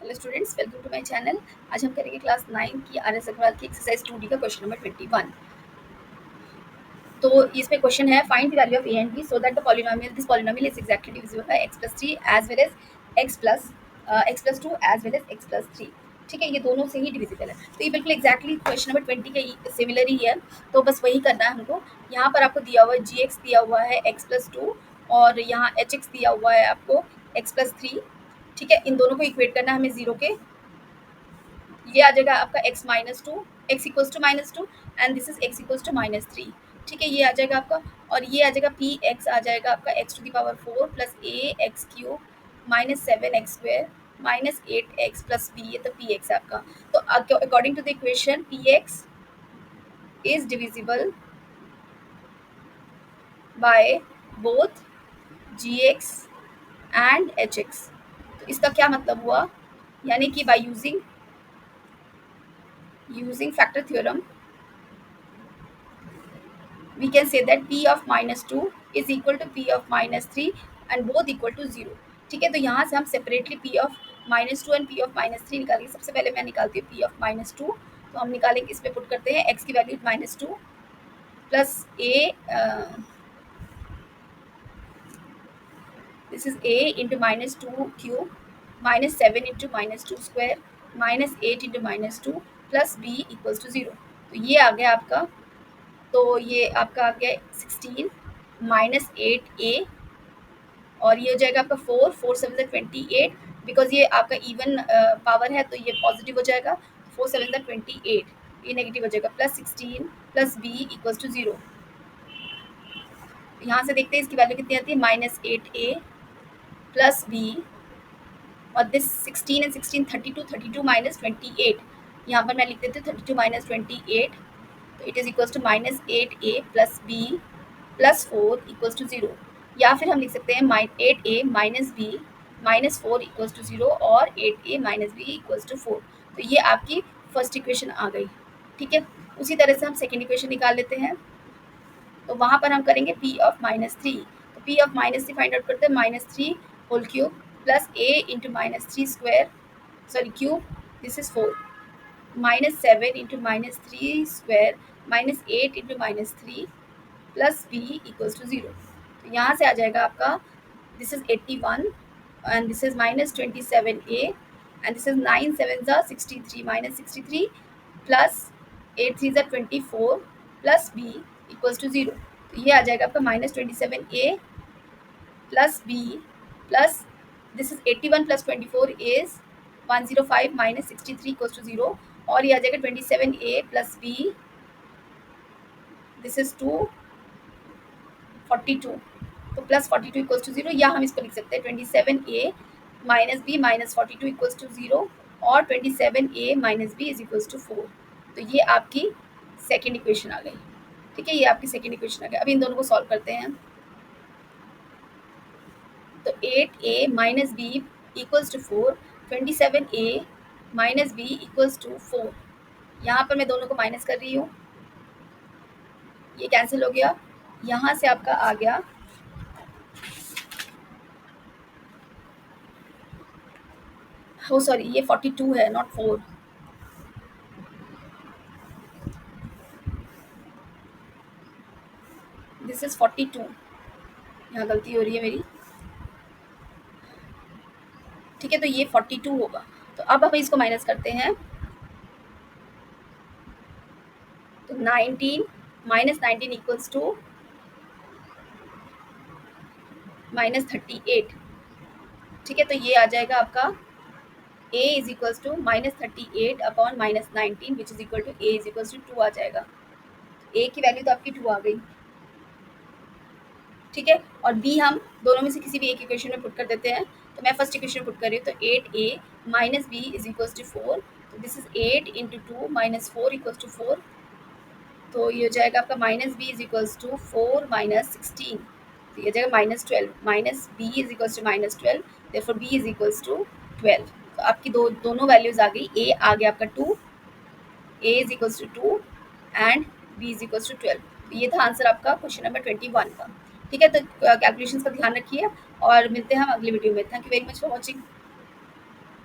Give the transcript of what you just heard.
Hello students, welcome to my channel. आज हम करेंगे क्लास 9 की आर.एस. अग्रवाल की एक्सरसाइज 2D का क्वेश्चन नंबर 21। तो इसमें क्वेश्चन है, find the value of a and b so that the polynomial is exactly divisible by x plus 3 as well as x plus 2 as well as x plus 3। ठीक है, ये दोनों से ही divisible है। तो ये बिल्कुल एग्जैक्टली क्वेश्चन नंबर 20 के सिमिलर ही है। तो बस वही करना है हमको। यहाँ पर आपको दिया हुआ है gx दिया हुआ है x plus 2 और यहाँ hx दिया हुआ है आपको x plus 3। ठीक है, इन दोनों को इक्वेट करना है हमें जीरो के। ये आ जाएगा आपका x minus two, x equals to minus two and this is x equals to minus three. ठीक है, ये आ जाएगा आपका। और ये आ जाएगा पी एक्स आ जाएगा आपका x to the power 4 plus a x cube minus 7x square minus 8x plus b, ये तो पी एक्स है आपका। तो according to the equation p x is divisible by both g x and h x. तो इसका क्या मतलब हुआ, यानी कि by using factor theorem we can say that p of minus 2 is equal to p of minus 3 and both equal to 0। ठीक है, तो यहाँ से हम separately p of minus 2 and p of minus 3 निकालेंगे। सबसे पहले मैं निकालती हूँ p of minus 2। तो हम निकालेंगे, इस पे पुट करते हैं x की value minus two plus a, this is a into minus two cube minus 7 into minus two square minus 8 into minus two plus b equals to 0। तो ये आ गया आपका। तो ये आपका आ गया 16 माइनस 8a और ये हो जाएगा आपका 4 4 7 28। बिकॉज ये आपका इवन पावर है तो ये पॉजिटिव हो जाएगा। 4 7 28, ये नेगेटिव हो जाएगा plus 16 plus b equals to 0। यहाँ से देखते हैं इसकी वैल्यू कितनी आती है, माइनस 8a प्लस बी और दिस 16 एंड 16 32 माइनस 28। यहाँ पर मैं लिख देती हूँ 32 माइनस 28। तो it is equals to minus 8a plus b plus 4 equals to 0। या फिर हम लिख सकते हैं 8a minus b minus 4 equals to 0 और 8a minus b equals to 4। तो ये आपकी फर्स्ट इक्वेशन आ गई। ठीक है, उसी तरह से हम सेकेंड इक्वेशन निकाल लेते हैं। तो वहाँ पर हम करेंगे p ऑफ माइनस थ्री। तो p of minus three find out करते हैं, minus three whole cube plus a into minus three square sorry cube, this is 4 minus 7 into minus three square minus 8 into minus three plus b equals to 0। तो यहाँ से आ जाएगा आपका, this is 81 and this is minus 27a and this is 9 7 ज़ा 63 minus 63 plus 8 3 ज़ा 24 plus b equals to 0। तो ये आ जाएगा आपका minus 27a plus b plus this is 81 plus 24 is 105 minus 63 equals to 0 और ये आ जाएगा 27a plus B, this is 242। तो प्लस 42 इक्वल्स टू 0, या हम इसको लिख सकते हैं 27a minus b minus 42 equals to 0 और 27a minus b is equals to 4। तो ये आपकी सेकेंड इक्वेशन आ गई। ठीक है, ये आपकी सेकेंड इक्वेशन आ गई। अब इन दोनों को सॉल्व करते हैं। तो 8a minus b equals to 4, 27a minus b equals to 4। यहाँ पर मैं दोनों को माइनस कर रही हूँ, ये कैंसिल हो गया। यहाँ से आपका आ गया हो सॉरी ये 42 है नॉट 4। दिस इज 42, यहाँ गलती हो रही है मेरी। ठीक है, तो ये 42 होगा। तो अब हम इसको माइनस करते हैं। तो 19 माइनस 19 इक्वल्स टू माइनस 38। ठीक है, तो ये आ जाएगा आपका a is equals to minus 38 upon minus 19 which is equal to a is equals to 2 आ जाएगा। a की वैल्यू तो आपकी 2 आ गई। ठीक है, और b हम दोनों में से किसी भी एक इक्वेशन में पुट कर देते हैं। तो मैं फर्स्ट इक्वेशन में पुट कर रही हूँ। तो 8a minus b is equals to 4। तो this is 8 into 2 minus 4 equals to 4। तो ये हो जाएगा आपका minus b is equals to 4 minus 16। तो ये जाएगा minus 12 minus b is equals to minus 12, therefore b is equals to 12। तो आपकी दोनों वैल्यूज आ गई। ए आ गया आपका 2, A is equals to 2 and B is equals to 12। तो ये था आंसर आपका क्वेश्चन नंबर 21 का। ठीक है, तो कैलकुलेशंस का ध्यान रखिए और मिलते हैं हम अगली वीडियो में। Thank you very much for watching.